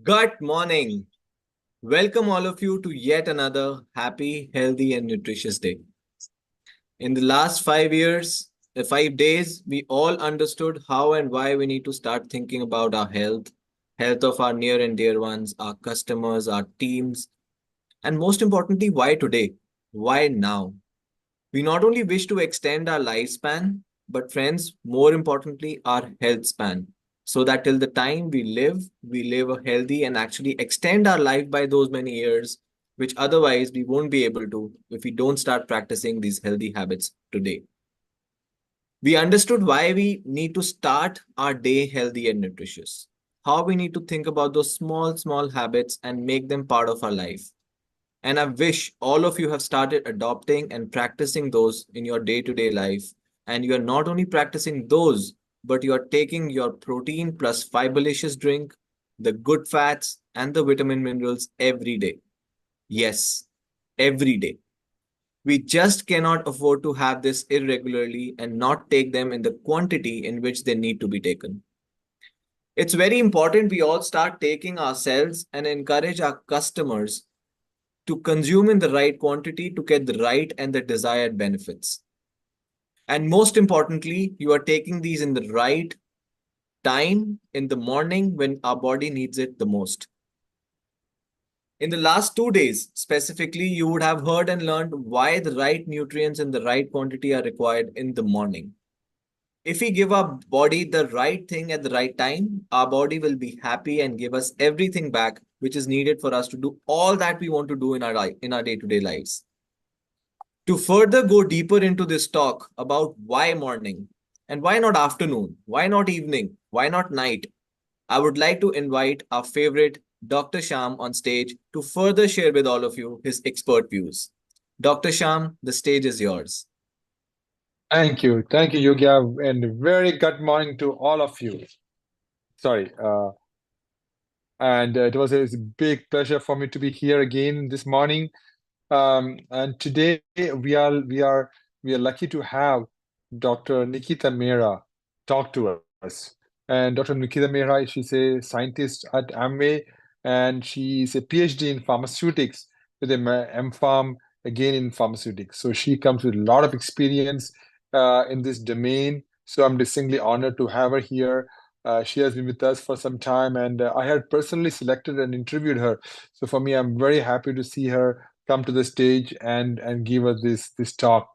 Good morning. Welcome all of you to yet another happy, healthy, and nutritious day. In the last 5 years, 5 days, we all understood how and why we need to start thinking about our health, health of our near and dear ones, our customers, our teams, and most importantly, why today? Why now? We not only wish to extend our lifespan, but friends, more importantly, our health span. So that till the time we live a healthy and actually extend our life by those many years, which otherwise we won't be able to if we don't start practicing these healthy habits today. We understood why we need to start our day healthy and nutritious, how we need to think about those small habits and make them part of our life. And I wish all of you have started adopting and practicing those in your day to day life. And you are not only practicing those, but you are taking your protein plus fiberlicious drink, the good fats, and the vitamin minerals every day. Yes, every day. We just cannot afford to have this irregularly and not take them in the quantity in which they need to be taken. It's very important we all start taking ourselves and encourage our customers to consume in the right quantity to get the right and the desired benefits. And most importantly, you are taking these in the right time in the morning when our body needs it the most. In the last 2 days, specifically, you would have heard and learned why the right nutrients in the right quantity are required in the morning. If we give our body the right thing at the right time, our body will be happy and give us everything back which is needed for us to do all that we want to do in our day-to-day lives. To further go deeper into this talk about why morning and why not afternoon, why not evening, why not night, I would like to invite our favorite Dr. Sham on stage to further share with all of you his expert views. Dr. Sham, the stage is yours. Thank you, Yogya, and very good morning to all of you. Sorry, and it was a big pleasure for me to be here again this morning. And today we are lucky to have Dr. Nikita Mehra talk to us. And Dr. Nikita Mehra, she's a scientist at Amway, and she's a PhD in pharmaceutics with a MPharm again in pharmaceutics. So she comes with a lot of experience in this domain. So I'm distinctly honored to have her here. She has been with us for some time, and I had personally selected and interviewed her. So for me, I'm very happy to see her come to the stage and give us this talk.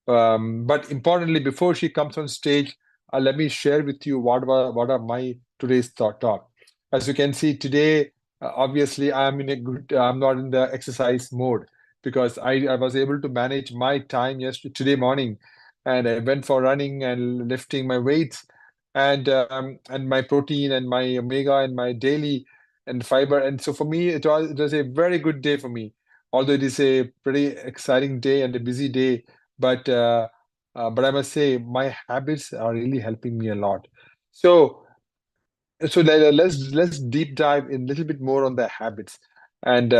But importantly, before she comes on stage, let me share with you what are my today's talk. As you can see today, obviously I'm not in the exercise mode because I was able to manage my time yesterday today morning, and I went for running and lifting my weights, and my protein and my omega and my daily and fiber. And so for me, it was a very good day for me, although it is a pretty exciting day and a busy day, but I must say my habits are really helping me a lot. So let's deep dive in a little bit more on the habits. And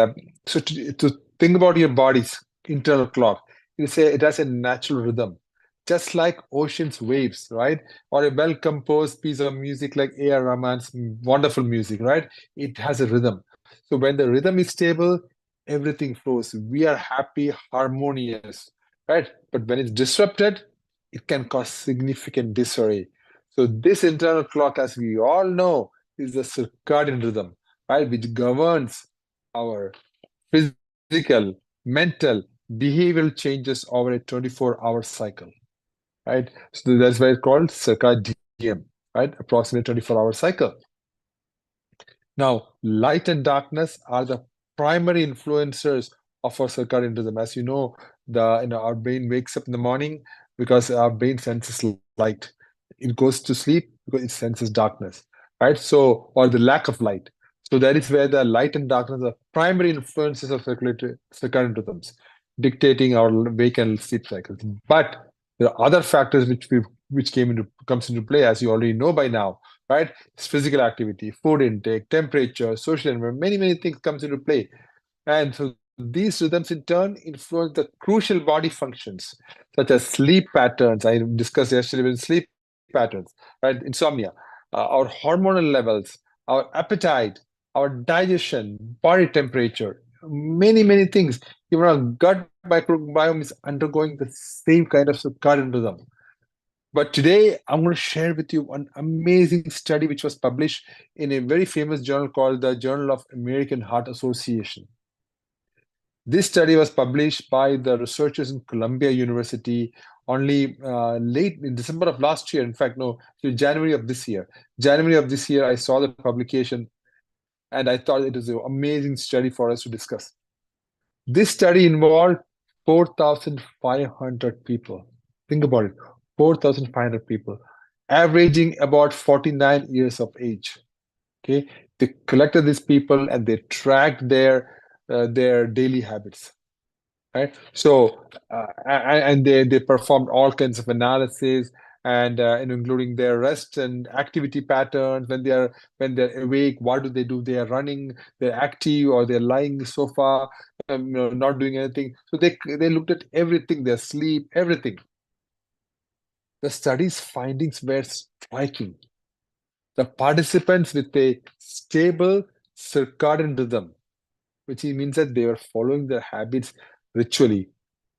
so to think about your body's internal clock, it has a natural rhythm, just like ocean's waves, right? Or a well-composed piece of music like A.R. Rahman's wonderful music, right? It has a rhythm. So when the rhythm is stable, everything flows. We are happy, harmonious, right? But when it's disrupted, it can cause significant disarray. So this internal clock, as we all know, is the circadian rhythm, right, which governs our physical, mental, behavioral changes over a 24-hour cycle, right? So that's why it's called circadian, right? Approximately 24-hour cycle. Now, light and darkness are the primary influencers of our circadian rhythm. As our brain wakes up in the morning because our brain senses light. It goes to sleep because it senses darkness, right? So, or the lack of light. So that is where the light and darkness are primary influences of circadian rhythms, dictating our wake and sleep cycles. But there are other factors which comes into play, as you already know by now, right? It's physical activity, food intake, temperature, social environment, many things comes into play. And so these rhythms in turn influence the crucial body functions, such as sleep patterns. I discussed yesterday with sleep patterns, right? Insomnia, our hormonal levels, our appetite, our digestion, body temperature, many things. Even our gut microbiome is undergoing the same kind of circadian rhythm. But today, I'm going to share with you an amazing study which was published in a very famous journal called the Journal of American Heart Association. This study was published by the researchers in Columbia University only late in December of last year. In fact, no, January of this year. January of this year, I saw the publication and I thought it was an amazing study for us to discuss. This study involved 4,500 people. Think about it, 4,500 people, averaging about 49 years of age. Okay, they collected these people and they tracked their daily habits. Right, so and they performed all kinds of analysis and including their rest and activity patterns when they're awake, what do they do? They are running, they're active, or they're lying the sofa, not doing anything. So they looked at everything, their sleep, everything. The study's findings were striking. The participants with a stable circadian rhythm, which means that they were following their habits ritually,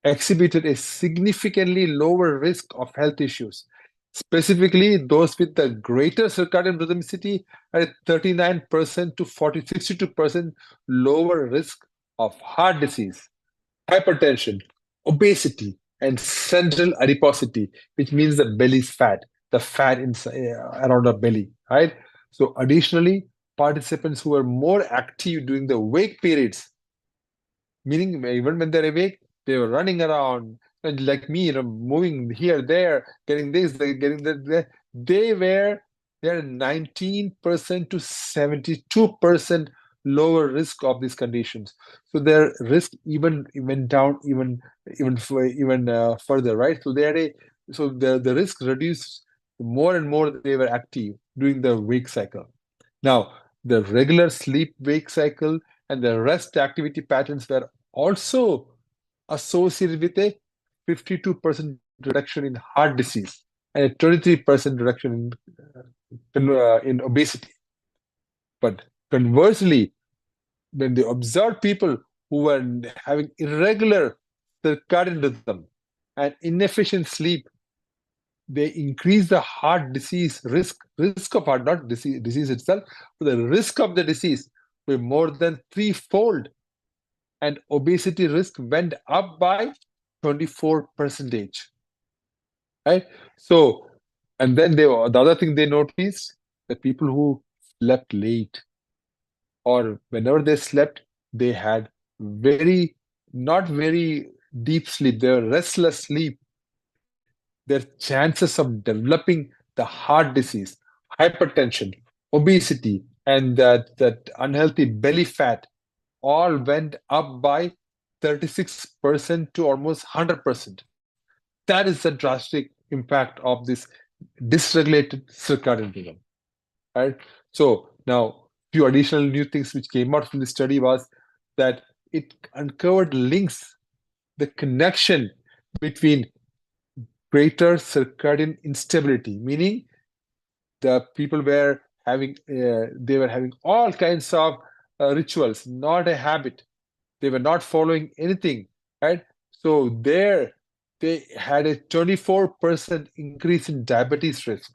exhibited a significantly lower risk of health issues. Specifically, those with the greater circadian rhythmicity had a 39% to 62% lower risk of heart disease, hypertension, obesity, and central adiposity, which means the belly's fat, the fat around our belly, right? So, additionally, participants who were more active during the wake periods, meaning even when they're awake, they were running around, and like me, moving here, there, getting this, getting that. They're 19% to 72% lower risk of these conditions. So their risk even went down even further, right? So the risk reduced the more and more they were active during the wake cycle. Now, the regular sleep wake cycle and the rest activity patterns were also associated with a 52% reduction in heart disease and a 23% reduction in obesity. But conversely, when they observed people who were having irregular circadian rhythm and inefficient sleep, they increase the heart disease risk of heart, not disease itself, but the risk of the disease by more than threefold, and obesity risk went up by 24%. Right? So, and then the other thing they noticed, the people who slept late or whenever they slept, they had not very deep sleep, they were restless sleep. Their chances of developing the heart disease, hypertension, obesity, and that unhealthy belly fat all went up by 36% to almost 100%. That is the drastic impact of this dysregulated circadian rhythm, right? So now, few additional new things which came out from the study was that it uncovered links, the connection between greater circadian instability, meaning the people were having all kinds of rituals, not a habit. They were not following anything, right? So there they had a 24% increase in diabetes risk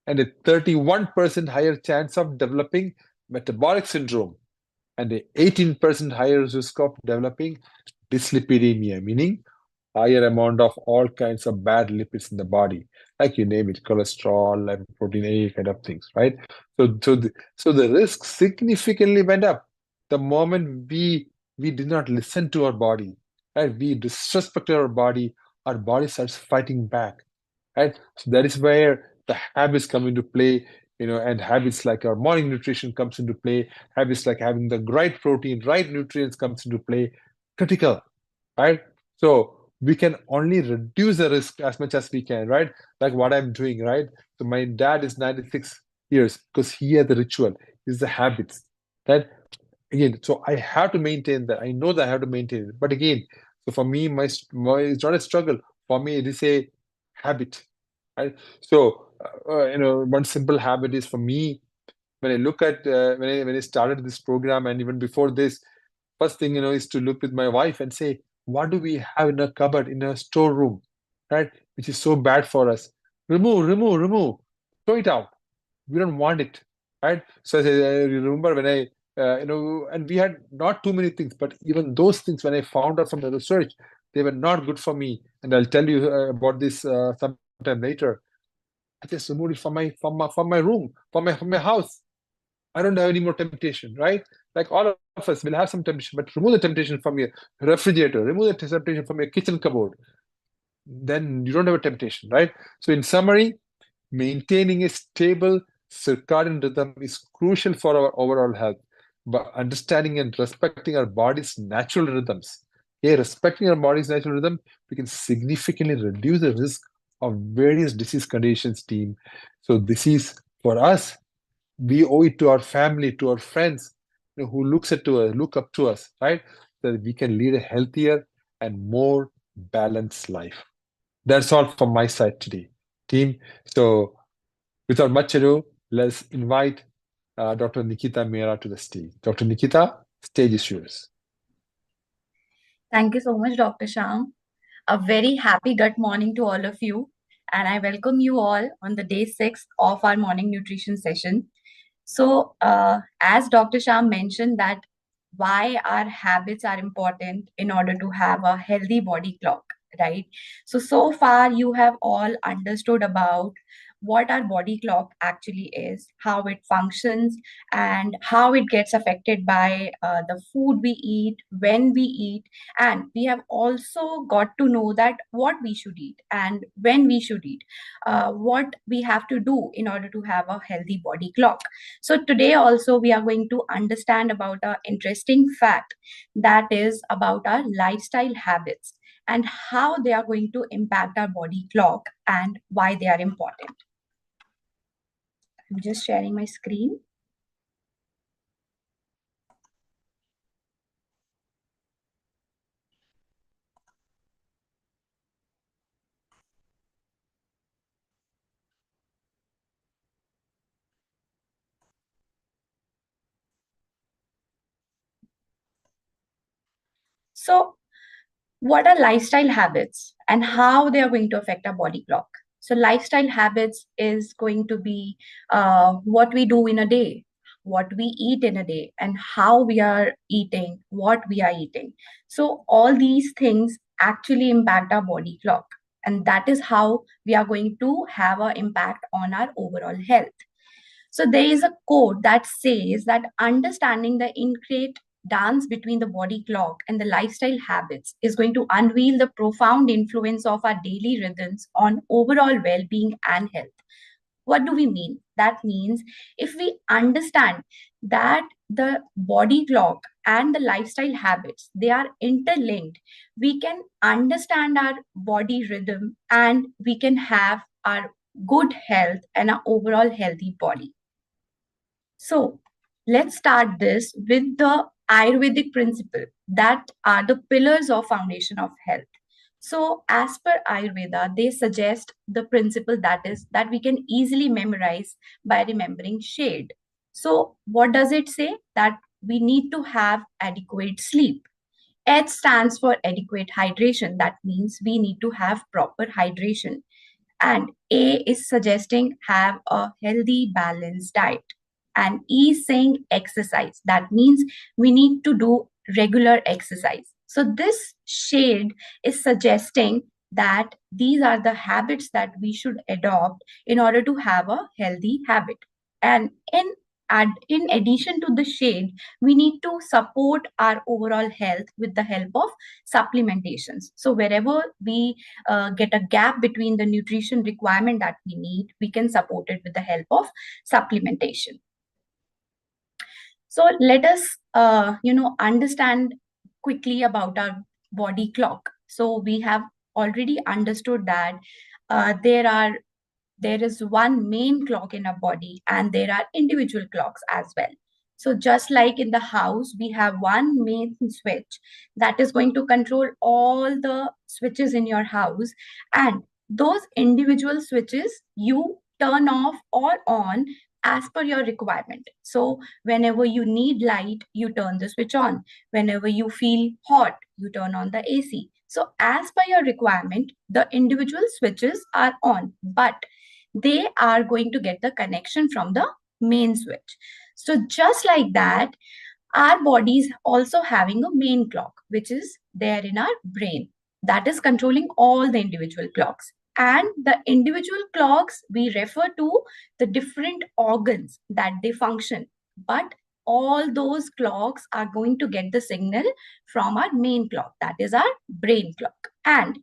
and a 31% higher chance of developing metabolic syndrome and a 18% higher risk of developing dyslipidemia, meaning higher amount of all kinds of bad lipids in the body, like you name it, cholesterol, lipoprotein A kind of things, right? So the risk significantly went up the moment we did not listen to our body, right? We disrespected our body starts fighting back, right? So that is where the habits come into play, and habits like our morning nutrition comes into play, habits like having the right protein, right nutrients comes into play, critical, right? So we can only reduce the risk as much as we can, right? Like what I'm doing, right? So my dad is 96 years because he had the ritual, is the habits. That again, so I have to maintain that. I know that I have to maintain it. But again, so for me, my it's not a struggle. For me, it is a habit, right? So one simple habit is for me when I look at when I started this program, and even before this, first thing is to look with my wife and say, what do we have in a cupboard, in a storeroom, right? Which is so bad for us. Remove, throw it out. We don't want it, right? So I remember when I and we had not too many things, but even those things, when I found out from the research, they were not good for me. And I'll tell you about this sometime later. I just removed it from my room, from my house. I don't have any more temptation, right? Like all of us will have some temptation, but remove the temptation from your refrigerator, remove the temptation from your kitchen cupboard. Then you don't have a temptation, right? So in summary, maintaining a stable circadian rhythm is crucial for our overall health. But understanding and respecting our body's natural rhythms, respecting our body's natural rhythm, we can significantly reduce the risk of various disease conditions, team. So this is for us. We owe it to our family, to our friends, who look up to us, right? So that we can lead a healthier and more balanced life. That's all from my side today, team. So without much ado, let's invite Dr. Nikita Mehra to the stage. Dr. Nikita, stage is yours. Thank you so much, Dr. Sham. A very happy gut morning to all of you. And I welcome you all on the day 6 of our morning nutrition session. So, as Dr. Sham mentioned, that why our habits are important in order to have a healthy body clock, right? So far you have all understood about what our body clock actually is, how it functions, and how it gets affected by the food we eat, when we eat, and we have also got to know that what we should eat and when we should eat, what we have to do in order to have a healthy body clock. So today also we are going to understand about an interesting fact, that is about our lifestyle habits and how they are going to impact our body clock and why they are important. I'm just sharing my screen. So, what are lifestyle habits and how they are going to affect our body clock? So, lifestyle habits is going to be what we do in a day, what we eat in a day, and how we are eating, what we are eating. So, all these things actually impact our body clock, and that is how we are going to have an impact on our overall health. So there is a quote that says that understanding the intricate dance between the body clock and the lifestyle habits is going to unveil the profound influence of our daily rhythms on overall well-being and health. What do we mean? That means if we understand that the body clock and the lifestyle habits, they are interlinked, we can understand our body rhythm and we can have our good health and our overall healthy body. So let's start this with the Ayurvedic principle that are the pillars of foundation of health. So as per Ayurveda, they suggest the principle that is that we can easily memorize by remembering shade. So what does it say? That we need to have adequate sleep. H stands for adequate hydration. That means we need to have proper hydration. And A is suggesting have a healthy, balanced diet. And E is saying exercise. That means we need to do regular exercise. So this shade is suggesting that these are the habits that we should adopt in order to have a healthy habit. And in addition to the shade, we need to support our overall health with the help of supplementations. So wherever we get a gap between the nutrition requirement that we need, we can support it with the help of supplementation. So let us, understand quickly about our body clock. So we have already understood that there is one main clock in our body and there are individual clocks as well. So just like in the house, we have one main switch that is going to control all the switches in your house, and those individual switches you turn off or on as per your requirement. So whenever you need light, you turn the switch on. Whenever you feel hot, you turn on the AC. So as per your requirement, the individual switches are on, but they are going to get the connection from the main switch. So just like that, our body is also having a main clock, which is there in our brain, that is controlling all the individual clocks. And the individual clocks, we refer to the different organs that they function. But all those clocks are going to get the signal from our main clock, that is our brain clock. And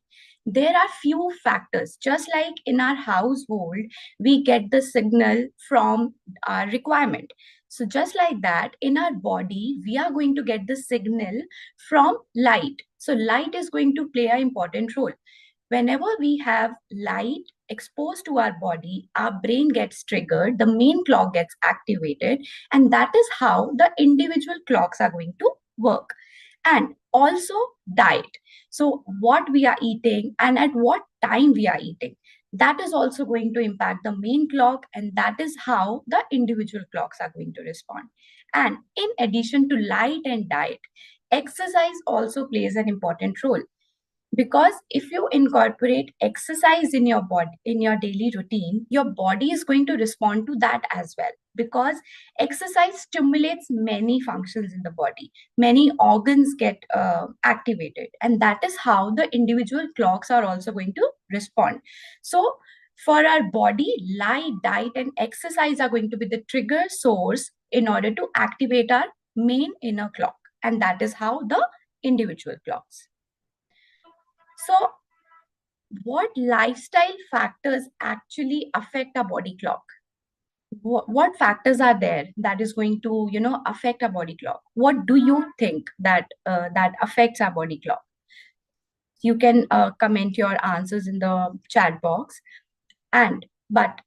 there are few factors, just like in our household, we get the signal from our requirement. So just like that, in our body, we are going to get the signal from light. So light is going to play an important role. Whenever we have light exposed to our body, our brain gets triggered, the main clock gets activated, and that is how the individual clocks are going to work. And also diet. So what we are eating and at what time we are eating, that is also going to impact the main clock, and that is how the individual clocks are going to respond. And in addition to light and diet, exercise also plays an important role, because if you incorporate exercise in your body, in your daily routine, your body is going to respond to that as well, because exercise stimulates many functions in the body, many organs get activated, and that is how the individual clocks are also going to respond. So for our body, light, diet and exercise are going to be the trigger source in order to activate our main inner clock, and that is how the individual clocks. So what lifestyle factors actually affect our body clock? What factors are there that is going to, affect our body clock? What do you think that that affects our body clock? You can comment your answers in the chat box. But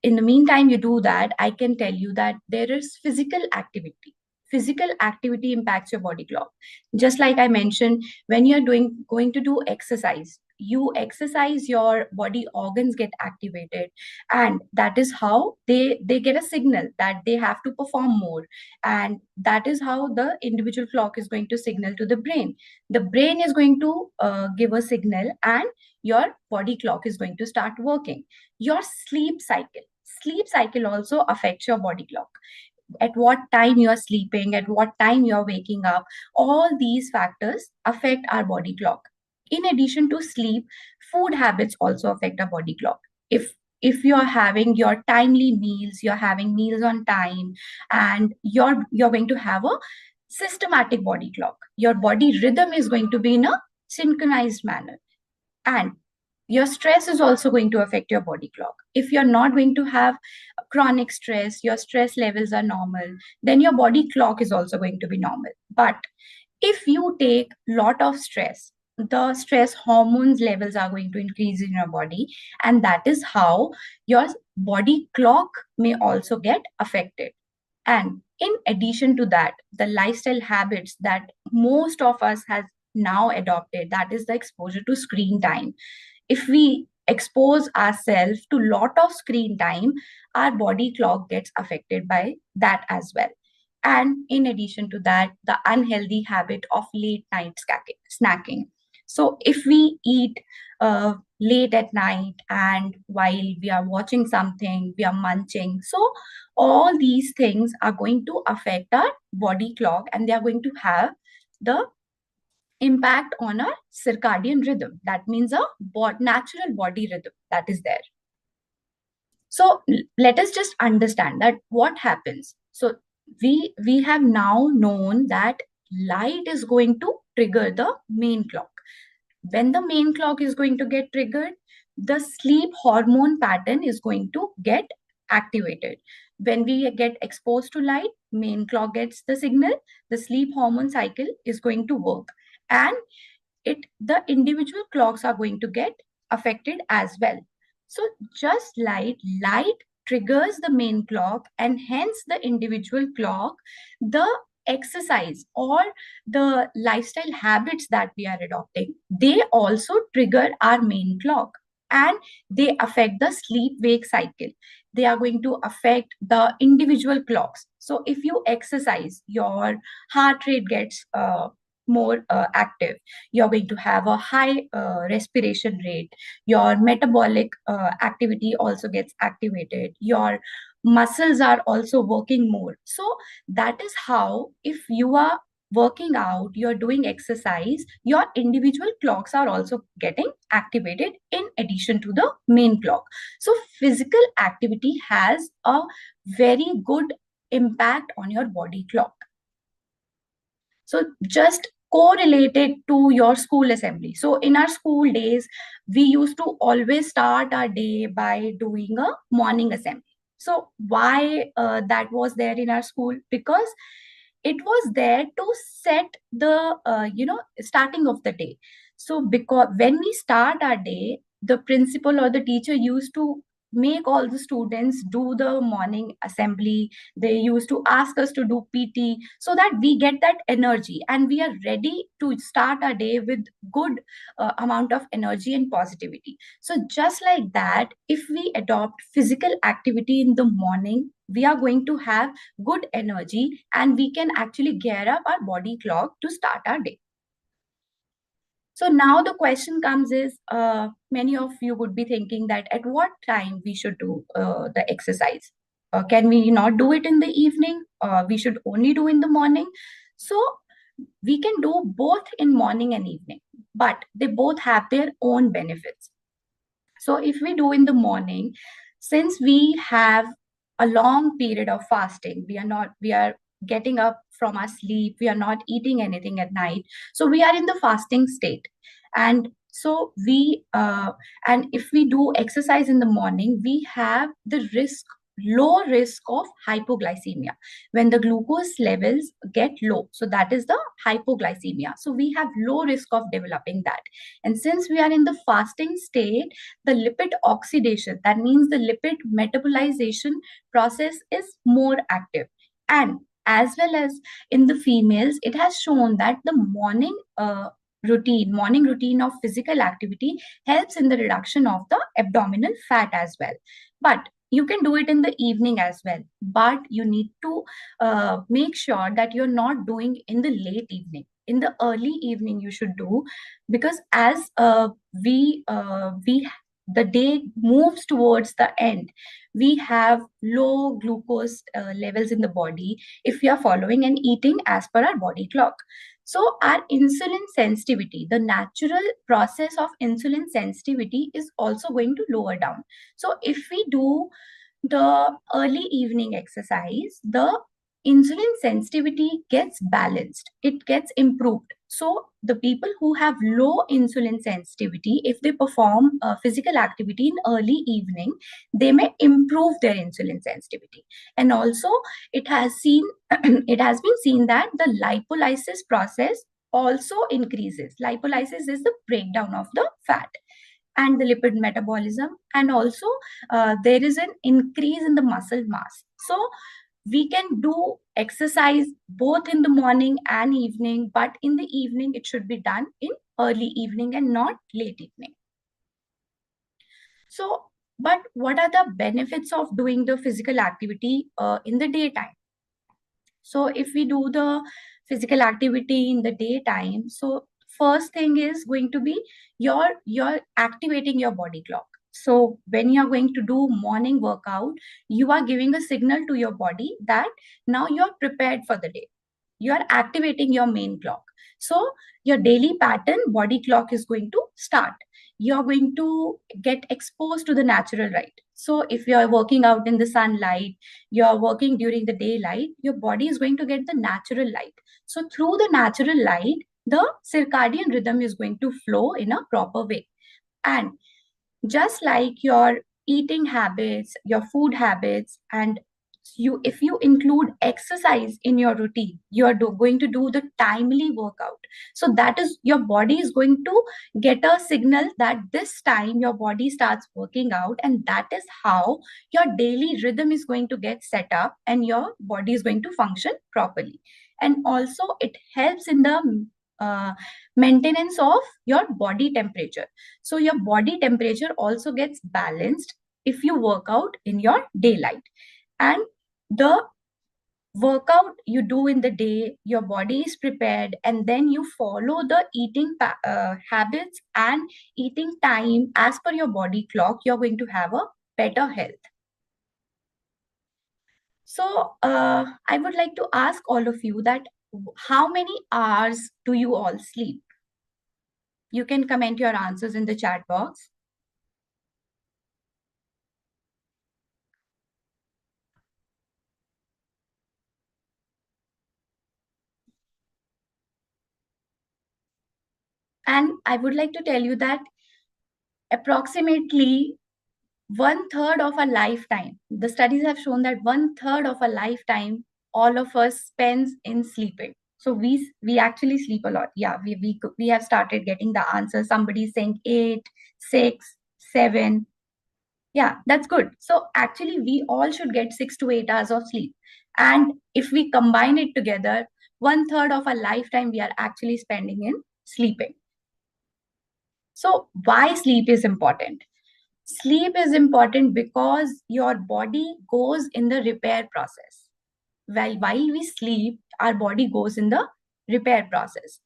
in the meantime, you do that, I can tell you that there is physical activity. Physical activity impacts your body clock. Just like I mentioned, when you're going to do exercise, you exercise, your body organs get activated, and that is how they get a signal that they have to perform more, and that is how the individual clock is going to signal to the brain. The brain is going to give a signal, and your body clock is going to start working. Your sleep cycle also affects your body clock. At what time you are sleeping, at what time you are waking up, all these factors affect our body clock. In addition to sleep, food habits also affect our body clock. If you are having your timely meals, you're having meals on time, and you're going to have a systematic body clock, your body rhythm is going to be in a synchronized manner. And your stress is also going to affect your body clock. If you're not going to have chronic stress, your stress levels are normal, then your body clock is also going to be normal. But if you take lot of stress, the stress hormones levels are going to increase in your body, and that is how your body clock may also get affected. And in addition to that, the lifestyle habits that most of us has now adopted, that is the exposure to screen time. If we expose ourselves to lot of screen time, our body clock gets affected by that as well. And in addition to that, the unhealthy habit of late night snacking. So if we eat late at night, and while we are watching something, we are munching, so all these things are going to affect our body clock, and they are going to have the impact on our circadian rhythm. That means a natural body rhythm that is there. So let us just understand that what happens. So we have now known that light is going to trigger the main clock. When the main clock is going to get triggered, the sleep hormone pattern is going to get activated. When we get exposed to light, main clock gets the signal, the sleep hormone cycle is going to work, and the individual clocks are going to get affected as well. So just light triggers the main clock, and hence the individual clock, the exercise or the lifestyle habits that we are adopting, they also trigger our main clock, and they affect the sleep wake cycle. they are going to affect the individual clocks. So if you exercise, your heart rate gets more active. You're going to have a high respiration rate. Your metabolic activity also gets activated. Your muscles are also working more. So that is how, if you are working out, you're doing exercise, your individual clocks are also getting activated in addition to the main clock. So physical activity has a very good impact on your body clock. So just correlated to your school assembly. So in our school days, we used to always start our day by doing a morning assembly. So why that was there in our school? Because it was there to set the starting of the day. So because when we start our day, the principal or the teacher used to make all the students do the morning assembly. They used to ask us to do PT, so that we get that energy and we are ready to start our day with good amount of energy and positivity. So just like that, if we adopt physical activity in the morning, we are going to have good energy and we can actually gear up our body clock to start our day. So now the question comes is, many of you would be thinking that at what time we should do the exercise. Can we not do it in the evening? We should only do in the morning. So we can do both in morning and evening, but they both have their own benefits. So if we do in the morning, since we have a long period of fasting, we are getting up from our sleep, we are not eating anything at night. So we are in the fasting state. And so and if we do exercise in the morning, we have the low risk of hypoglycemia when the glucose levels get low. So that is the hypoglycemia. So we have low risk of developing that. And since we are in the fasting state, the lipid oxidation, that means the lipid metabolization process, is more active. And as well as in the females, it has shown that the morning routine of physical activity helps in the reduction of the abdominal fat as well. But you can do it in the evening as well, but you need to make sure that you're not doing in the late evening. In the early evening you should do, because as the day moves towards the end, we have low glucose levels in the body if we are following and eating as per our body clock. So our insulin sensitivity, the natural process of insulin sensitivity, is also going to lower down. So if we do the early evening exercise, the insulin sensitivity gets balanced, it gets improved. So the people who have low insulin sensitivity, if they perform physical activity in early evening, they may improve their insulin sensitivity. And also it has been seen that the lipolysis process also increases. Lipolysis is the breakdown of the fat and the lipid metabolism, and also there is an increase in the muscle mass. So we can do exercise both in the morning and evening, but in the evening it should be done in early evening and not late evening. So, but what are the benefits of doing the physical activity in the daytime? So if we do the physical activity in the daytime, so first thing is going to be you're activating your body clock. So when you're going to do morning workout, you are giving a signal to your body that now you're prepared for the day. You're activating your main clock. So your daily pattern body clock is going to start. You're going to get exposed to the natural light. So if you're working out in the sunlight, you're working during the daylight, your body is going to get the natural light. So through the natural light, the circadian rhythm is going to flow in a proper way. And just like your eating habits, your food habits, and if you include exercise in your routine, you are going to do the timely workout. So that is, your body is going to get a signal that this time your body starts working out, and that is how your daily rhythm is going to get set up and your body is going to function properly. And also it helps in the maintenance of your body temperature. So your body temperature also gets balanced if you work out in your daylight. And the workout you do in the day, your body is prepared, and then you follow the eating habits and eating time as per your body clock, you're going to have a better health. So I would like to ask all of you that how many hours do you all sleep? You can comment your answers in the chat box. And I would like to tell you that approximately 1/3 of a lifetime, the studies have shown that 1/3 of a lifetime, all of us spends in sleeping. So we actually sleep a lot. Yeah, we have started getting the answers. Somebody's saying 8, 6, 7. Yeah, that's good. So actually, we all should get 6 to 8 hours of sleep. And if we combine it together, 1/3 of a lifetime we are actually spending in sleeping. So why sleep is important? Sleep is important because your body goes in the repair process. While we sleep, our body goes in the repair process.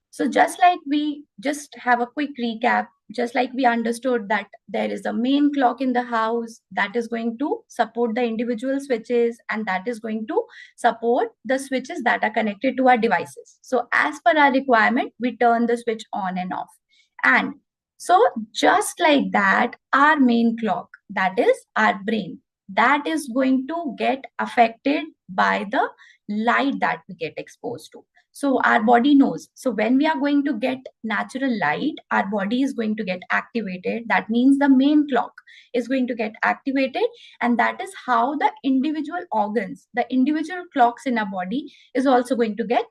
So just like we just have a quick recap, just like we understood that there is a main clock in the house that is going to support the individual switches, and that is going to support the switches that are connected to our devices. So as per our requirement, we turn the switch on and off. And so just like that, our main clock, that is our brain, that is going to get affected by the light that we get exposed to. So our body knows. So when we are going to get natural light, our body is going to get activated. That means the main clock is going to get activated. And that is how the individual organs, the individual clocks in our body is also going to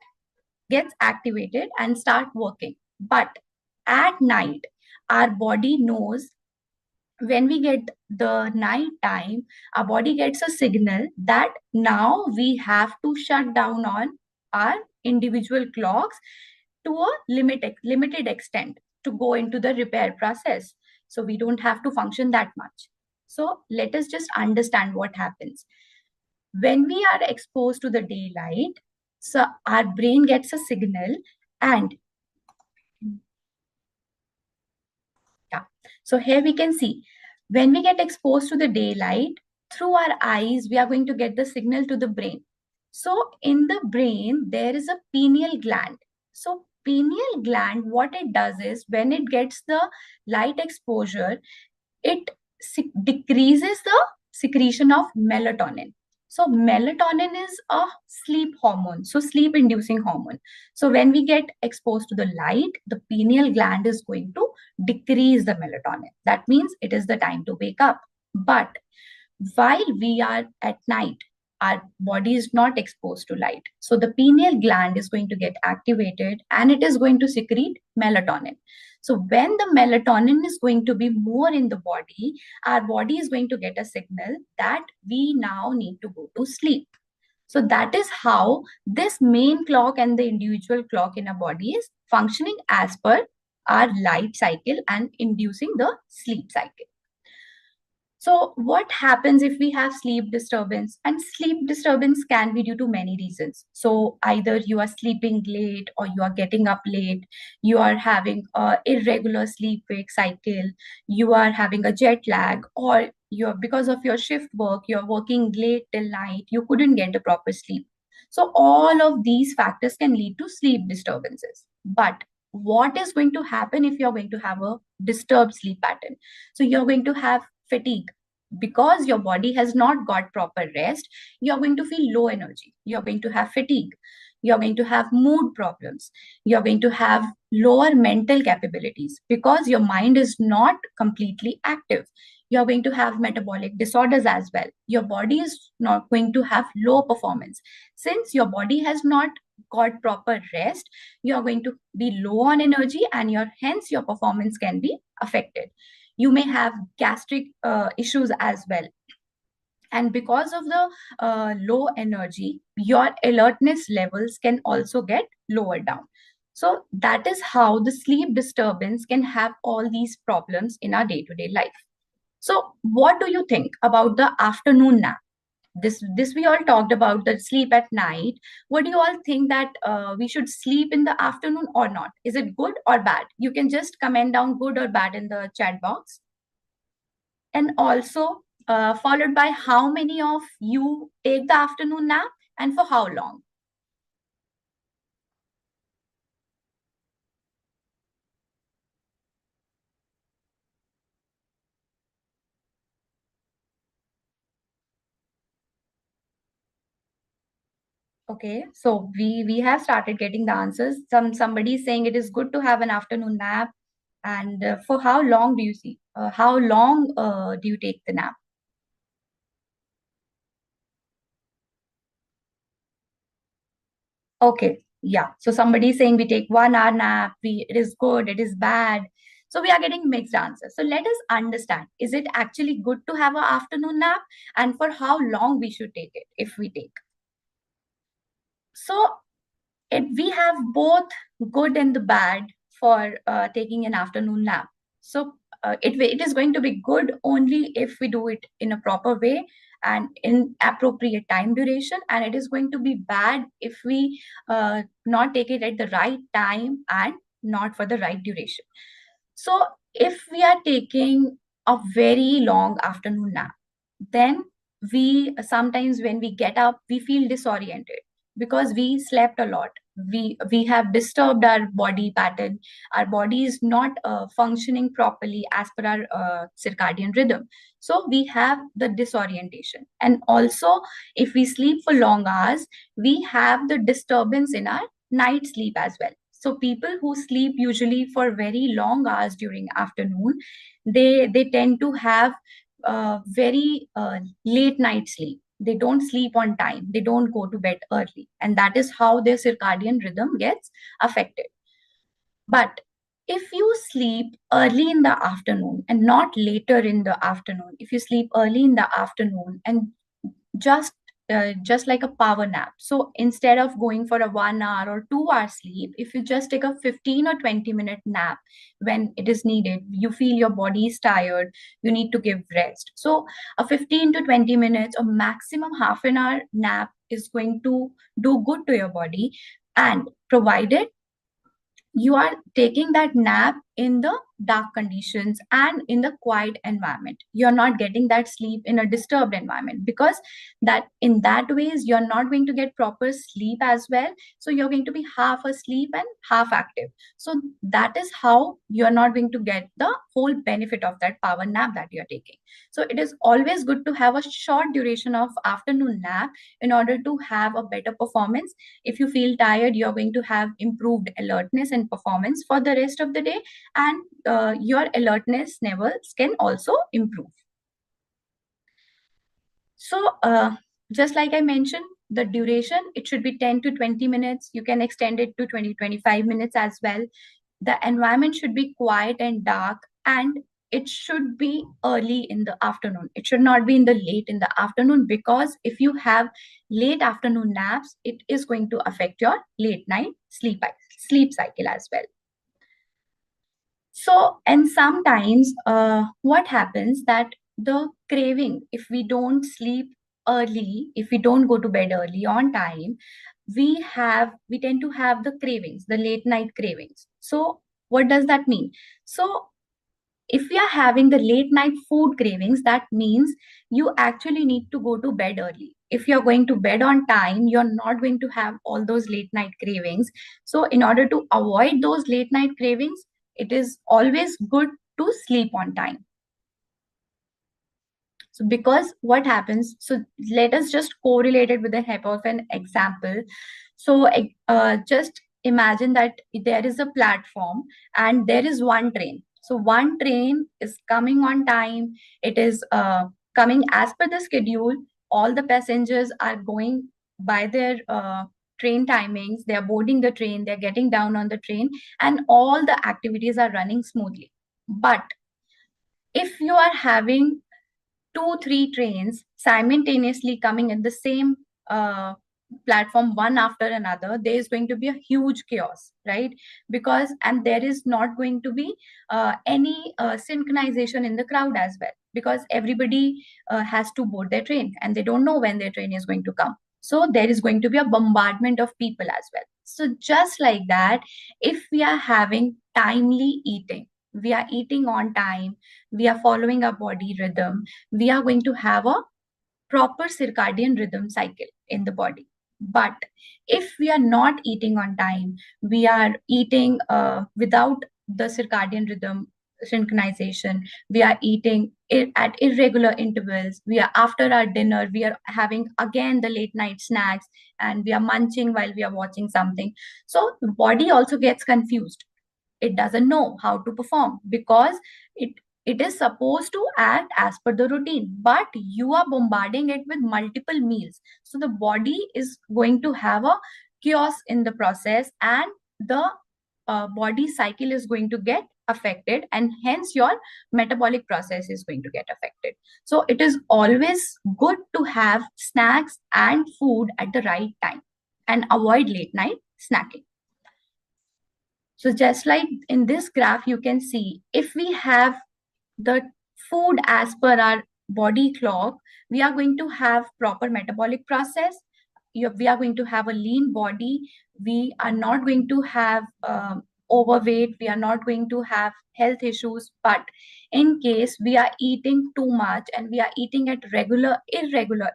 gets activated and start working. But at night, our body knows, when we get the night time, our body gets a signal that now we have to shut down on our individual clocks to a limited extent to go into the repair process. So we don't have to function that much. So let us just understand what happens. When we are exposed to the daylight, so our brain gets a signal, and yeah, so here we can see, when we get exposed to the daylight, through our eyes, we are going to get the signal to the brain. So in the brain, there is a pineal gland. So pineal gland, what it does is, when it gets the light exposure, it decreases the secretion of melatonin. So melatonin is a sleep hormone, so sleep inducing hormone. So when we get exposed to the light, the pineal gland is going to decrease the melatonin. That means it is the time to wake up. But while we are at night, our body is not exposed to light. So the pineal gland is going to get activated, and it is going to secrete melatonin. So when the melatonin is going to be more in the body, our body is going to get a signal that we now need to go to sleep. So that is how this main clock and the individual clock in our body is functioning as per our light cycle and inducing the sleep cycle. So what happens if we have sleep disturbance? And sleep disturbance can be due to many reasons. So either you are sleeping late, or you are getting up late, you are having a irregular sleep-wake cycle, you are having a jet lag, or you're, because of your shift work, you're working late till night, you couldn't get a proper sleep. So all of these factors can lead to sleep disturbances. But what is going to happen if you're going to have a disturbed sleep pattern? So you're going to have fatigue. Because your body has not got proper rest, you're going to feel low energy, you're going to have fatigue, you're going to have mood problems, you're going to have lower mental capabilities because your mind is not completely active. You're going to have metabolic disorders as well. Your body is not going to have low performance. Since your body has not got proper rest, you're going to be low on energy, and hence your performance can be affected. You may have gastric issues as well. And because of the low energy, your alertness levels can also get lowered down. So that is how the sleep disturbance can have all these problems in our day-to-day life. So what do you think about the afternoon nap? This we all talked about the sleep at night. What do you all think that we should sleep in the afternoon or not? Is it good or bad? You can just comment down good or bad in the chat box. And also followed by how many of you take the afternoon nap and for how long? Okay, so we have started getting the answers. Somebody is saying it is good to have an afternoon nap, and for how long do you see? How long do you take the nap? Okay, yeah. So somebody is saying we take 1 hour nap. It is good. It is bad. So we are getting mixed answers. So let us understand: is it actually good to have an afternoon nap, and for how long we should take it if we take? So we have both good and the bad for taking an afternoon nap. So it is going to be good only if we do it in a proper way and in appropriate time duration, and it is going to be bad if we not take it at the right time and not for the right duration. So if we are taking a very long afternoon nap, then we sometimes when we get up we feel disoriented because we slept a lot. We have disturbed our body pattern. Our body is not functioning properly as per our circadian rhythm, so we have the disorientation. And also if we sleep for long hours, we have the disturbance in our night sleep as well. So people who sleep usually for very long hours during afternoon, they tend to have very late night sleep. They don't sleep on time. They don't go to bed early. And that is how their circadian rhythm gets affected. But if you sleep early in the afternoon and not later in the afternoon, if you sleep early in the afternoon and just just like a power nap. So instead of going for a 1 hour or 2 hour sleep, if you just take a 15 or 20-minute nap when it is needed, you feel your body is tired, you need to give rest. So a 15 to 20 minutes or maximum half an hour nap is going to do good to your body, and provided you are taking that nap in the dark conditions and in the quiet environment. You're not getting that sleep in a disturbed environment, because that in that ways you're not going to get proper sleep as well. So you're going to be half asleep and half active. So that is how you're not going to get the whole benefit of that power nap that you're taking. So it is always good to have a short duration of afternoon nap in order to have a better performance. If you feel tired, you're going to have improved alertness and performance for the rest of the day, and your alertness levels can also improve. So just like I mentioned, the duration, it should be 10 to 20 minutes. You can extend it to 20-25 minutes as well. The environment should be quiet and dark, and it should be early in the afternoon. It should not be in the late in the afternoon, because if you have late afternoon naps, it is going to affect your late night sleep cycle as well. So, and sometimes what happens that the craving, if we don't sleep early, if we don't go to bed early on time, we tend to have the cravings, the late night cravings. So what does that mean? So if we are having the late night food cravings, that means you actually need to go to bed early. If you're going to bed on time, you're not going to have all those late night cravings. So in order to avoid those late night cravings, it is always good to sleep on time. So because what happens, so let us just correlate it with a type of an example. So just imagine that there is a platform and there is one train. So one train is coming on time. It is coming as per the schedule. All the passengers are going by their train timings. They are boarding the train. They're getting down on the train, and all the activities are running smoothly. But if you are having 2 3 trains simultaneously coming at the same uh, platform one after another, there is going to be a huge chaos, right? And there is not going to be any synchronization in the crowd as well, because everybody has to board their train and they don't know when their train is going to come. So there is going to be a bombardment of people as well. So just like that, if we are having timely eating, we are eating on time, we are following our body rhythm, we are going to have a proper circadian rhythm cycle in the body. But if we are not eating on time, we are eating without the circadian rhythm synchronization, we are eating at irregular intervals, we are after our dinner, we are having again the late night snacks, and we are munching while we are watching something. So the body also gets confused. It doesn't know how to perform because it it is supposed to act as per the routine, but you are bombarding it with multiple meals, so the body is going to have a chaos in the process, and the body cycle is going to get affected, and hence your metabolic process is going to get affected. So it is always good to have snacks and food at the right time and avoid late night snacking. So just like in this graph, you can see if we have the food as per our body clock, we are going to have proper metabolic process. We are going to have a lean body. We are not going to have overweight. We are not going to have health issues. But in case we are eating too much and we are eating at irregular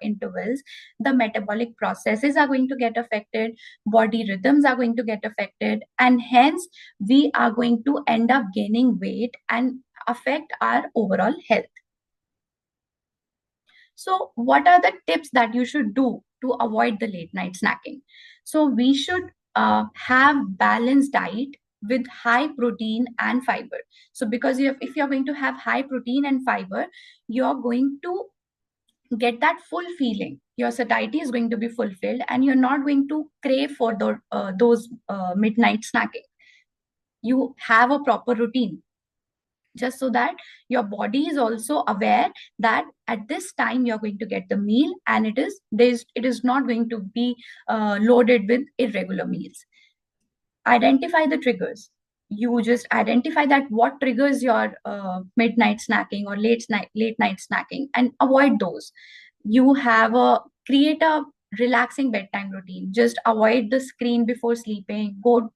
intervals, the metabolic processes are going to get affected, body rhythms are going to get affected, and hence we are going to end up gaining weight and affect our overall health. So what are the tips that you should do to avoid the late night snacking? So we should have balanced diet with high protein and fiber. So because if you're going to have high protein and fiber, you're going to get that full feeling. Your satiety is going to be fulfilled and you're not going to crave for those midnight snacking. You have a proper routine, just so that your body is also aware that at this time you're going to get the meal, and it is not going to be loaded with irregular meals. Identify the triggers. You just identify that what triggers your midnight snacking or late night snacking, and avoid those. You have a create a relaxing bedtime routine. Just avoid the screen before sleeping, go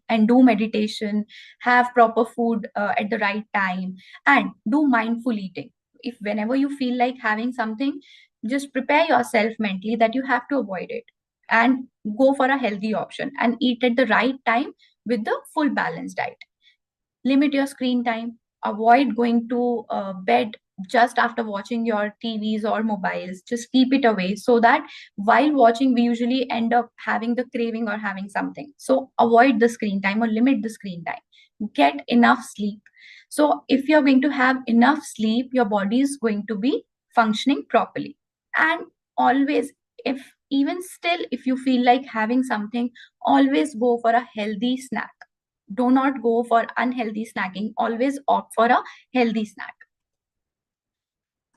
and do meditation, have proper food at the right time, and do mindful eating. If whenever you feel like having something, just prepare yourself mentally that you have to avoid it, and go for a healthy option and eat at the right time with the full balanced diet. Limit your screen time. Avoid going to bed just after watching your TVs or mobiles. Just keep it away, so that while watching, we usually end up having the craving or having something. So avoid the screen time or limit the screen time. Get enough sleep. So if you're going to have enough sleep, your body is going to be functioning properly. And always, if you feel like having something, always go for a healthy snack. Do not go for unhealthy snacking. Always opt for a healthy snack.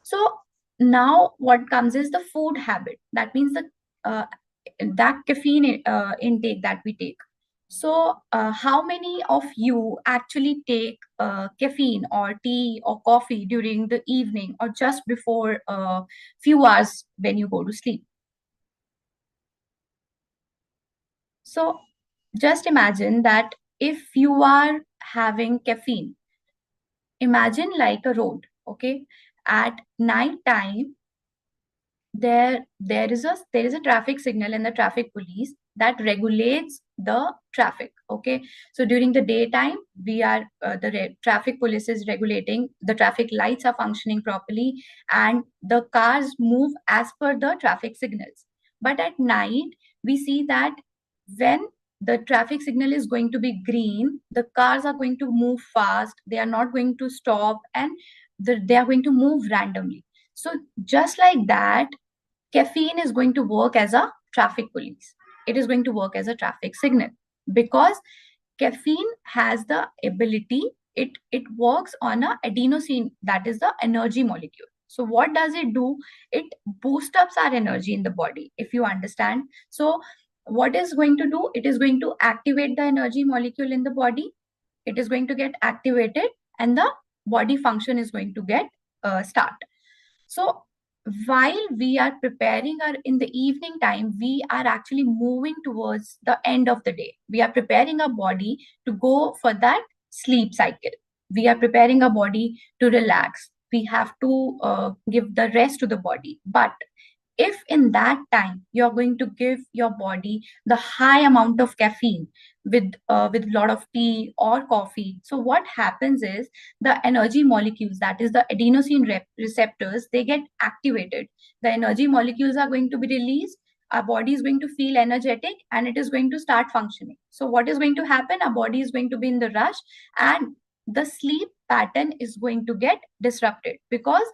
So now what comes is the food habit. That means that caffeine intake that we take. So how many of you actually take caffeine or tea or coffee during the evening or just before a few hours when you go to sleep? So just imagine that if you are having caffeine, imagine like a road, okay? At night time, there is a traffic signal in the traffic police that regulates the traffic, okay? So during the daytime, we are traffic police is regulating, the traffic lights are functioning properly, and the cars move as per the traffic signals. But at night, we see that when the traffic signal is going to be green, the cars are going to move fast, they are not going to stop, and they are going to move randomly. So just like that, caffeine is going to work as a traffic police. It is going to work as a traffic signal, because caffeine has the ability, it works on a adenosine, that is the energy molecule. So what does it do? It boosts up our energy in the body, if you understand. So what is going to do? It is going to activate the energy molecule in the body. It is going to get activated, and the body function is going to get start. So while we are preparing our in the evening time, we are actually moving towards the end of the day. We are preparing our body to go for that sleep cycle. We are preparing our body to relax. We have to give the rest to the body. But if in that time you're going to give your body the high amount of caffeine with a lot of tea or coffee, so what happens is the energy molecules, that is the receptors, they get activated. The energy molecules are going to be released. Our body is going to feel energetic and it is going to start functioning. So what is going to happen? Our body is going to be in the rush, and the sleep pattern is going to get disrupted, because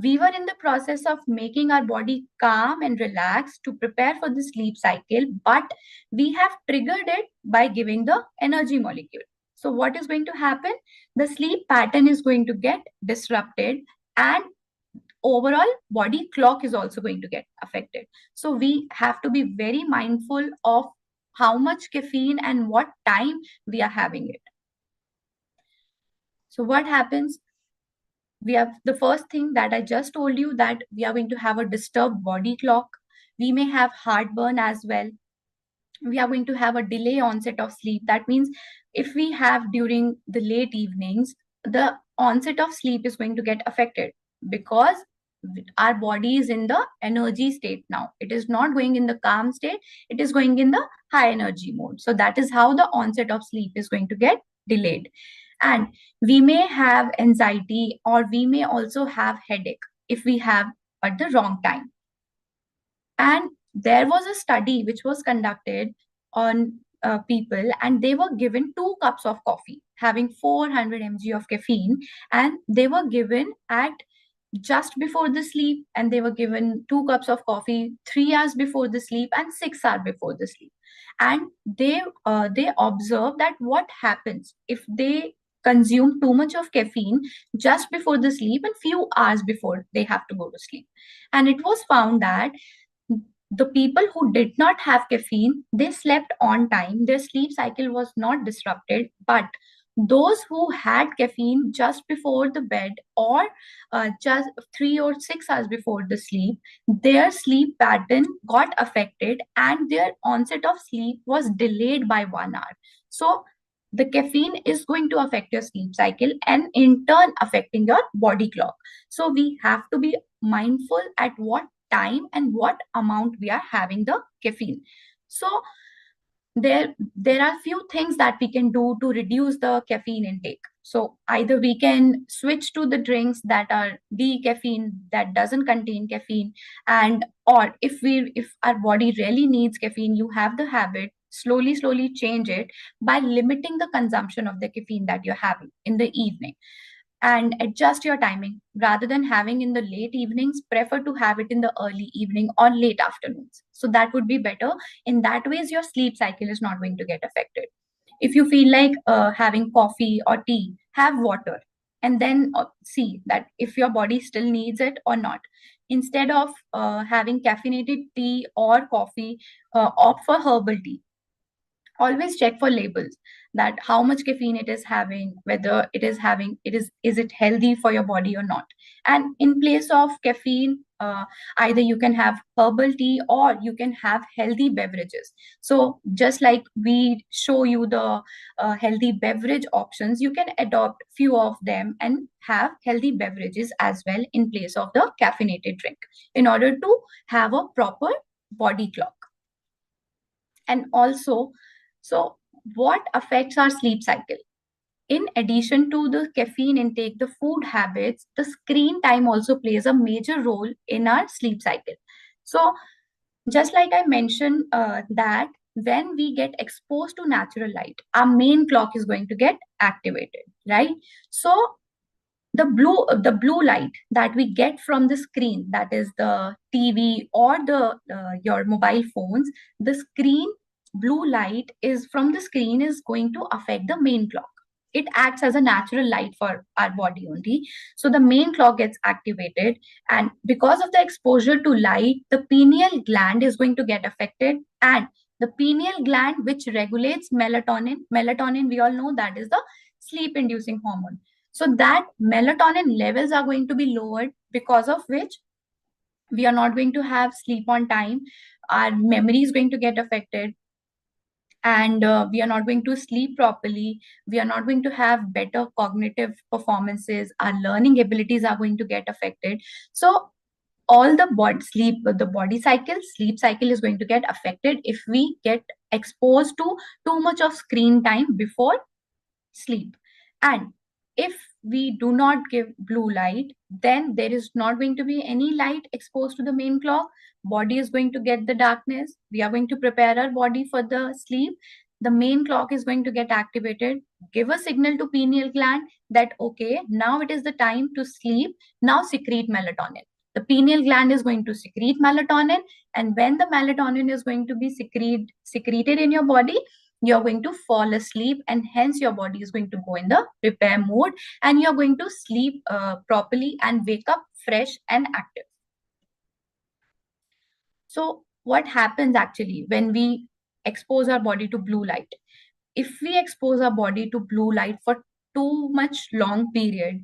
we were in the process of making our body calm and relaxed to prepare for the sleep cycle, but we have triggered it by giving the energy molecule. So what is going to happen? The sleep pattern is going to get disrupted, and overall body clock is also going to get affected. So we have to be very mindful of how much caffeine and what time we are having it. So what happens? We have the first thing that I just told you, that we are going to have a disturbed body clock. We may have heartburn as well. We are going to have a delay onset of sleep. That means if we have during the late evenings, the onset of sleep is going to get affected, because our body is in the energy state now. It is not going in the calm state, it is going in the high energy mode. So that is how the onset of sleep is going to get delayed. And we may have anxiety, or we may also have headache if we have at the wrong time. And there was a study which was conducted on people, and they were given 2 cups of coffee having 400 mg of caffeine, and they were given at just before the sleep, and they were given 2 cups of coffee 3 hours before the sleep and 6 hours before the sleep. And they observed that what happens if they consume too much of caffeine just before the sleep and few hours before they have to go to sleep. And it was found that the people who did not have caffeine, they slept on time, their sleep cycle was not disrupted. But those who had caffeine just before the bed, or just 3 or 6 hours before the sleep, their sleep pattern got affected, and their onset of sleep was delayed by 1 hour. So the caffeine is going to affect your sleep cycle, and in turn affecting your body clock. So we have to be mindful at what time and what amount we are having the caffeine. So there are few things that we can do to reduce the caffeine intake. So either we can switch to the drinks that are decaffeine, that doesn't contain caffeine, and or if our body really needs caffeine, you have the habit, slowly change it by limiting the consumption of the caffeine that you're having in the evening, and adjust your timing. Rather than having in the late evenings, prefer to have it in the early evening or late afternoons. So that would be better. In that ways, your sleep cycle is not going to get affected. If you feel like having coffee or tea, have water, and then see that if your body still needs it or not. Instead of having caffeinated tea or coffee, opt for herbal tea. Always check for labels, that how much caffeine it is having, whether is it healthy for your body or not. And in place of caffeine, either you can have herbal tea or you can have healthy beverages. So just like we show you the healthy beverage options, you can adopt few of them and have healthy beverages as well in place of the caffeinated drink, in order to have a proper body clock. And also, so what affects our sleep cycle? In addition to the caffeine intake, the food habits, the screen time also plays a major role in our sleep cycle. So just like I mentioned, that when we get exposed to natural light, our main clock is going to get activated, right? So the blue light that we get from the screen, that is the TV or the your mobile phones, the screen blue light is from the screen is going to affect the main clock. it acts as a natural light for our body only. So the main clock gets activated, and because of the exposure to light, the pineal gland is going to get affected. And the pineal gland, which regulates melatonin, we all know that is the sleep inducing hormone. So that melatonin levels are going to be lowered, because of which we are not going to have sleep on time. Our memory is going to get affected, and we are not going to sleep properly. We are not going to have better cognitive performances. Our learning abilities are going to get affected. So all the body cycle, sleep cycle is going to get affected if we get exposed to too much of screen time before sleep. And if we do not give blue light, then there is not going to be any light exposed to the main clock. Body is going to get the darkness. We are going to prepare our body for the sleep. The main clock is going to get activated, give a signal to pineal gland that okay, now it is the time to sleep. Now secrete melatonin. The pineal gland is going to secrete melatonin, and when the melatonin is going to be secreted in your body, you're going to fall asleep, and hence your body is going to go in the repair mode, and you're going to sleep properly and wake up fresh and active. So what happens actually when we expose our body to blue light? If we expose our body to blue light for too much long period,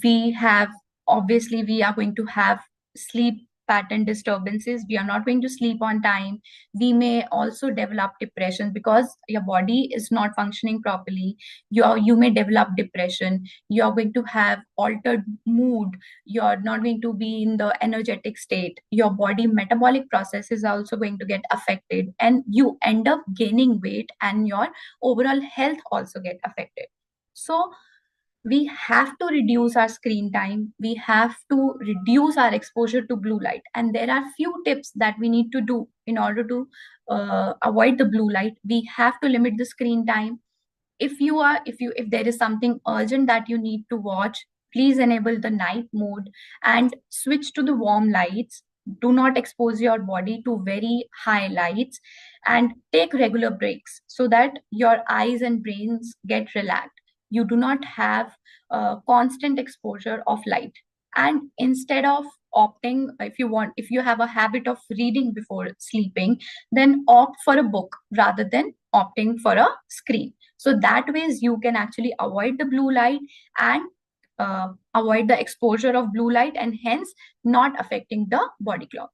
we are going to have sleep pattern disturbances. We are not going to sleep on time. We may also develop depression because your body is not functioning properly. You may develop depression. You are going to have altered mood. You're not going to be in the energetic state. Your body metabolic process is also going to get affected, and you end up gaining weight, and your overall health also get affected. So we have to reduce our screen time. We have to reduce our exposure to blue light, and there are few tips that we need to do in order to avoid the blue light. We have to limit the screen time. If there is something urgent that you need to watch, please enable the night mode and switch to the warm lights. Do not expose your body to very high lights, and take regular breaks so that your eyes and brains get relaxed. You do not have constant exposure of light. And instead of opting, if you have a habit of reading before sleeping, then opt for a book rather than opting for a screen. So that ways you can actually avoid the blue light and avoid the exposure of blue light, and hence not affecting the body clock.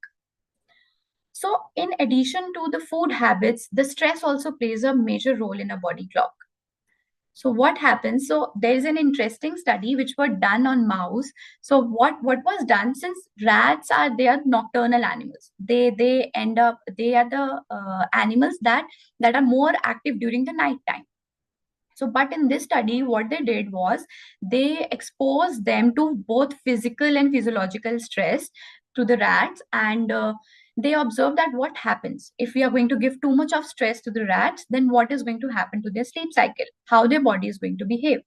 So in addition to the food habits, the stress also plays a major role in a body clock. So what happens? So there is an interesting study which were done on mouse. So what was done, since rats are nocturnal animals. They are the animals that are more active during the night time. So, but in this study, what they did was they exposed them to both physical and physiological stress to the rats, and they observed that what happens if we are going to give too much of stress to the rats, then what is going to happen to their sleep cycle, how their body is going to behave.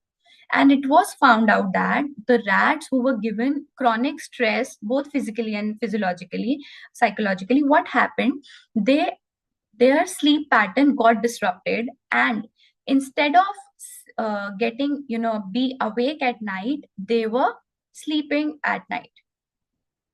And it was found out that the rats who were given chronic stress, both physically and physiologically, psychologically, what happened? Their sleep pattern got disrupted, and instead of getting be awake at night, they were sleeping at night.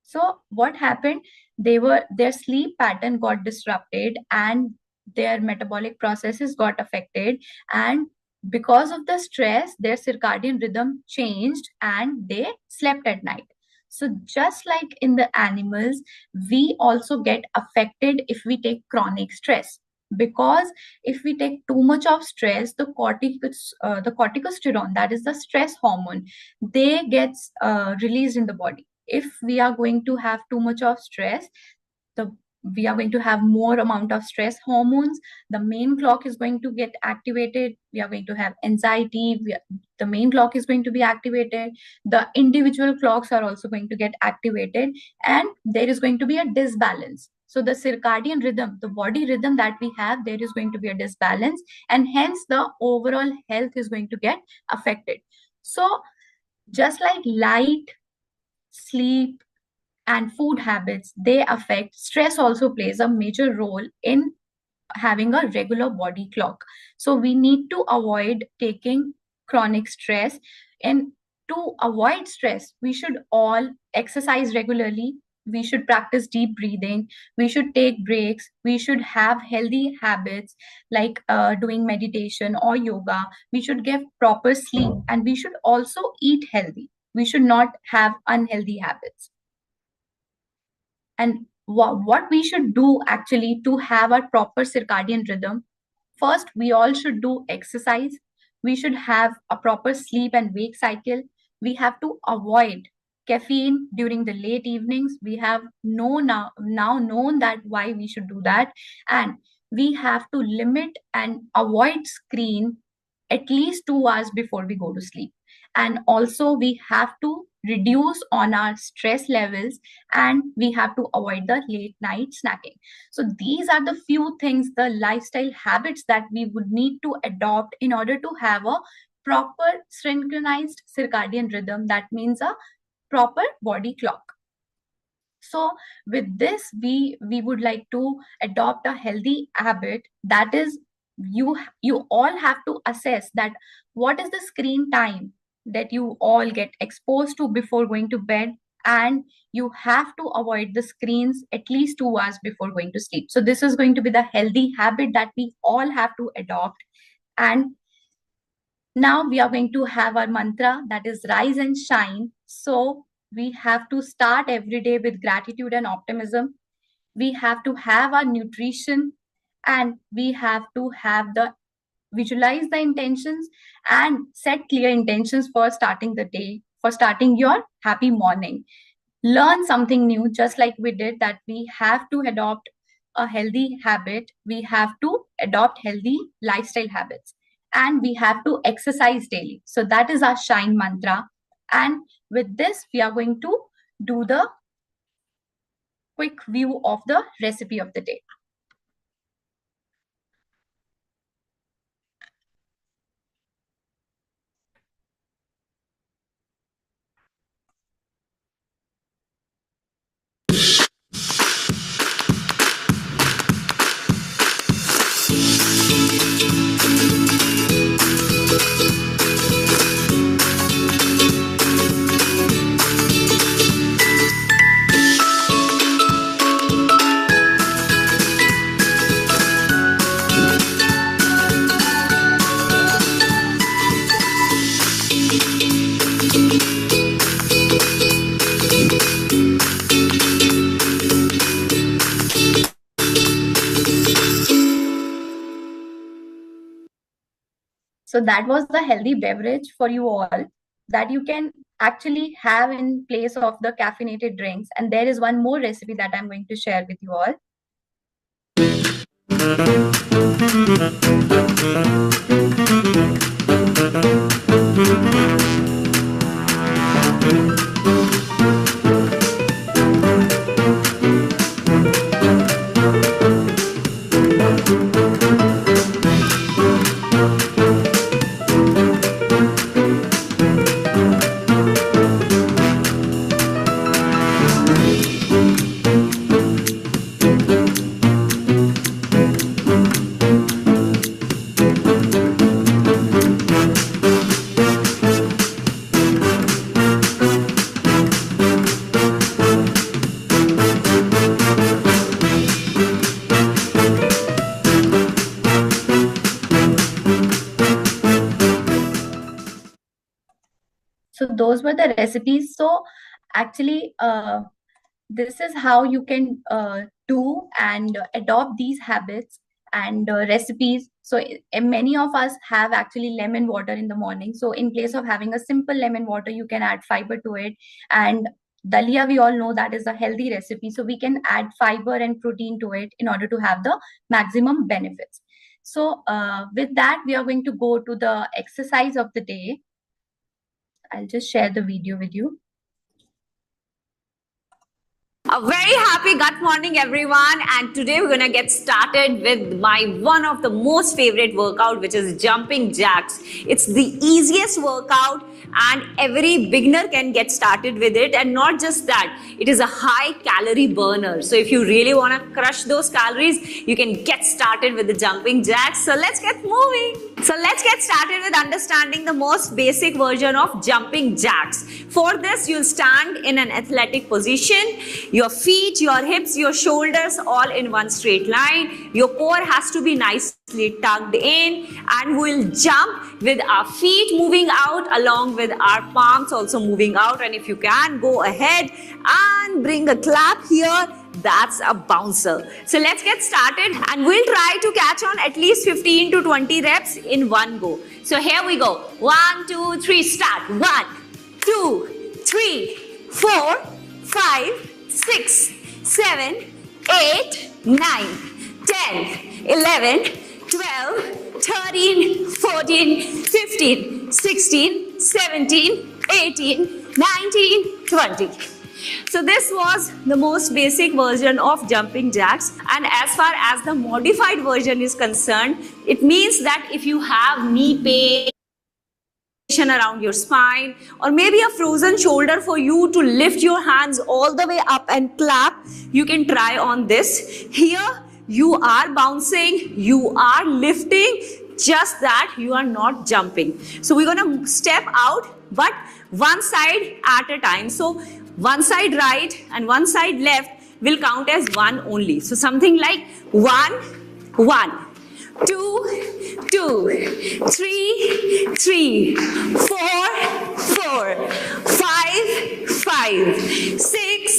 So what happened? Their sleep pattern got disrupted, and their metabolic processes got affected, and because of the stress, their circadian rhythm changed, and they slept at night. So just like in the animals, we also get affected if we take chronic stress, because if we take too much of stress, the corticosterone, that is the stress hormone, they gets released in the body. If we are going to have too much of stress, we are going to have more amount of stress hormones. The main clock is going to get activated. We are going to have anxiety. The main clock is going to be activated. The individual clocks are also going to get activated, and there is going to be a disbalance. So the circadian rhythm, the body rhythm that we have, there is going to be a disbalance, and hence the overall health is going to get affected. So just like light, sleep, and food habits, they affect, stress also plays a major role in having a regular body clock. So we need to avoid taking chronic stress. And to avoid stress, we should all exercise regularly. We should practice deep breathing. We should take breaks. We should have healthy habits like doing meditation or yoga. We should get proper sleep, and we should also eat healthy. We should not have unhealthy habits. And what we should do actually to have a proper circadian rhythm, first, we all should do exercise. We should have a proper sleep and wake cycle. We have to avoid caffeine during the late evenings. We have now known that why we should do that. And we have to limit and avoid screen at least 2 hours before we go to sleep. And also we have to reduce on our stress levels, and we have to avoid the late night snacking. So these are the few things, the lifestyle habits that we would need to adopt in order to have a proper synchronized circadian rhythm. That means a proper body clock. So with this, we would like to adopt a healthy habit. That is, you all have to assess that what is the screen time that you all get exposed to before going to bed, and you have to avoid the screens at least 2 hours before going to sleep. So this is going to be the healthy habit that we all have to adopt. And now we are going to have our mantra, that is rise and shine. So we have to start every day with gratitude and optimism. We have to have our nutrition, and we have to have the visualize the intentions and set clear intentions for starting the day, for starting your happy morning. Learn something new, just like we did, that we have to adopt a healthy habit. We have to adopt healthy lifestyle habits, and we have to exercise daily. So that is our shine mantra. And with this, we are going to do the quick view of the recipe of the day. So that was the healthy beverage for you all that you can actually have in place of the caffeinated drinks. And there is one more recipe that I'm going to share with you all. So those were the recipes. So actually, this is how you can do and adopt these habits and recipes. So many of us have actually lemon water in the morning. So in place of having a simple lemon water, you can add fiber to it. And dalia, we all know that is a healthy recipe. So we can add fiber and protein to it in order to have the maximum benefits. So with that, we are going to go to the exercise of the day. I'll just share the video with you. A very happy gut morning, everyone. And today we're gonna get started with my one of the most favorite workout, which is jumping jacks. It's the easiest workout, and every beginner can get started with it. And not just that, it is a high calorie burner. So if you really wanna crush those calories, you can get started with the jumping jacks. So let's get moving. So let's get started with understanding the most basic version of jumping jacks. For this, you'll stand in an athletic position. Your feet, your hips, your shoulders all in one straight line. Your core has to be nicely tucked in, and we'll jump with our feet moving out along with our palms also moving out. And if you can, go ahead and bring a clap here. That's a bouncer. So let's get started, and we'll try to catch on at least 15 to 20 reps in one go. So here we go. 1, 2, 3, start. 1, 2, 3, 4, 5, 6, 7, 8, 9, 10, 11, 12, 13, 14, 15, 16, 17, 18, 19, 20. So this was the most basic version of jumping jacks, and as far as the modified version is concerned, it means that if you have knee pain around your spine, or maybe a frozen shoulder for you to lift your hands all the way up and clap, you can try on this. Here you are bouncing, you are lifting, just that you are not jumping. So we're gonna step out, but one side at a time. So one side right and one side left will count as one only. So something like 1, 1, 2, 2, 3, 3, 4, 4, 5, 5, 6,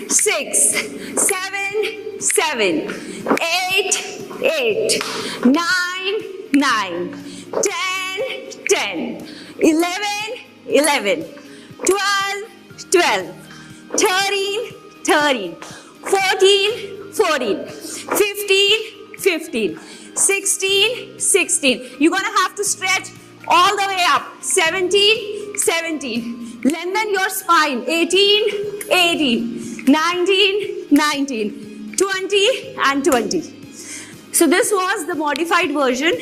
6, 7, 7, 8, 8, 9, 9, 10, 10, 11, 11, 12, 12, 13, 13, 14, 14, 15, 15, 16, 16. You're gonna have to stretch all the way up. 17, 17. Lengthen your spine. 18, 18, 19, 19, 20, and 20. So this was the modified version,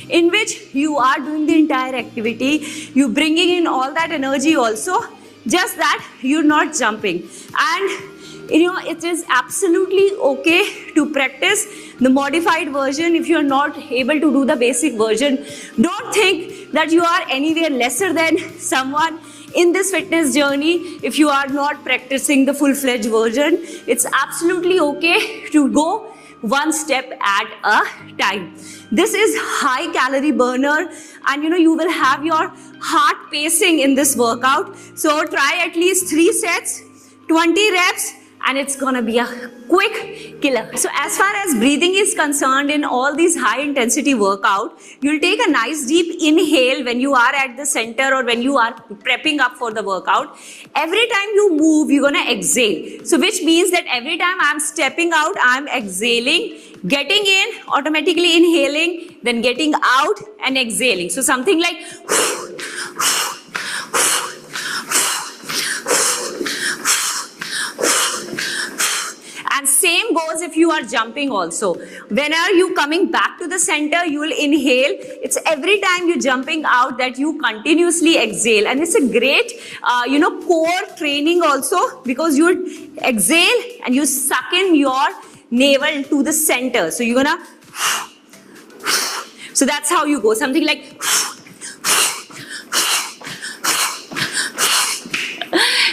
in which you are doing the entire activity. You bringing in all that energy also, just that you're not jumping. And it is absolutely okay to practice the modified version if you're not able to do the basic version. Don't think that you are anywhere lesser than someone in this fitness journey if you are not practicing the full-fledged version. It's absolutely okay to go one step at a time. This is high calorie burner, and you will have your heart pacing in this workout. So try at least 3 sets, 20 reps, and it's gonna be a quick killer. So as far as breathing is concerned, in all these high intensity workout, you'll take a nice deep inhale when you are at the center or when you are prepping up for the workout. Every time you move, you're gonna exhale. So which means that every time I'm stepping out, I'm exhaling, getting in, automatically inhaling, then getting out and exhaling. So something like and same goes if you are jumping also. Whenever you coming back to the center, you will inhale. It's every time you're jumping out that you continuously exhale. And it's a great, core training also, because you exhale and you suck in your navel to the center. So you're gonna, so that's how you go. Something like,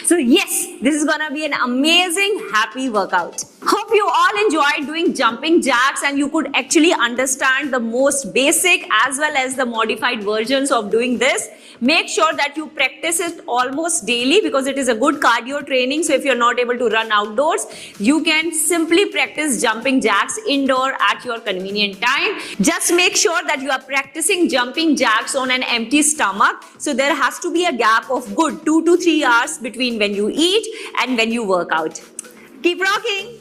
so yes, this is gonna be an amazing, happy workout. Hope you all enjoyed doing jumping jacks and you could actually understand the most basic as well as the modified versions of doing this. Make sure that you practice it almost daily because it is a good cardio training. So if you're not able to run outdoors, you can simply practice jumping jacks indoor at your convenient time. Just make sure that you are practicing jumping jacks on an empty stomach. So there has to be a gap of good 2 to 3 hours between when you eat and when you work out. Keep rocking.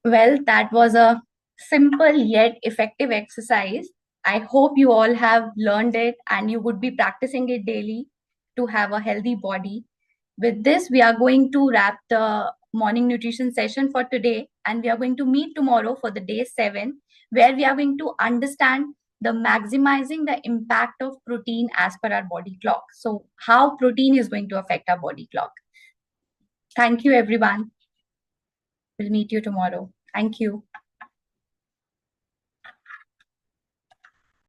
Well, that was a simple yet effective exercise. I hope you all have learned it and you would be practicing it daily. to have a healthy body. With this, we are going to wrap the morning nutrition session for today, and we are going to meet tomorrow for the day 7, where we are going to understand the maximizing the impact of protein as per our body clock. So how protein is going to affect our body clock. Thank you, everyone. We'll meet you tomorrow. Thank you.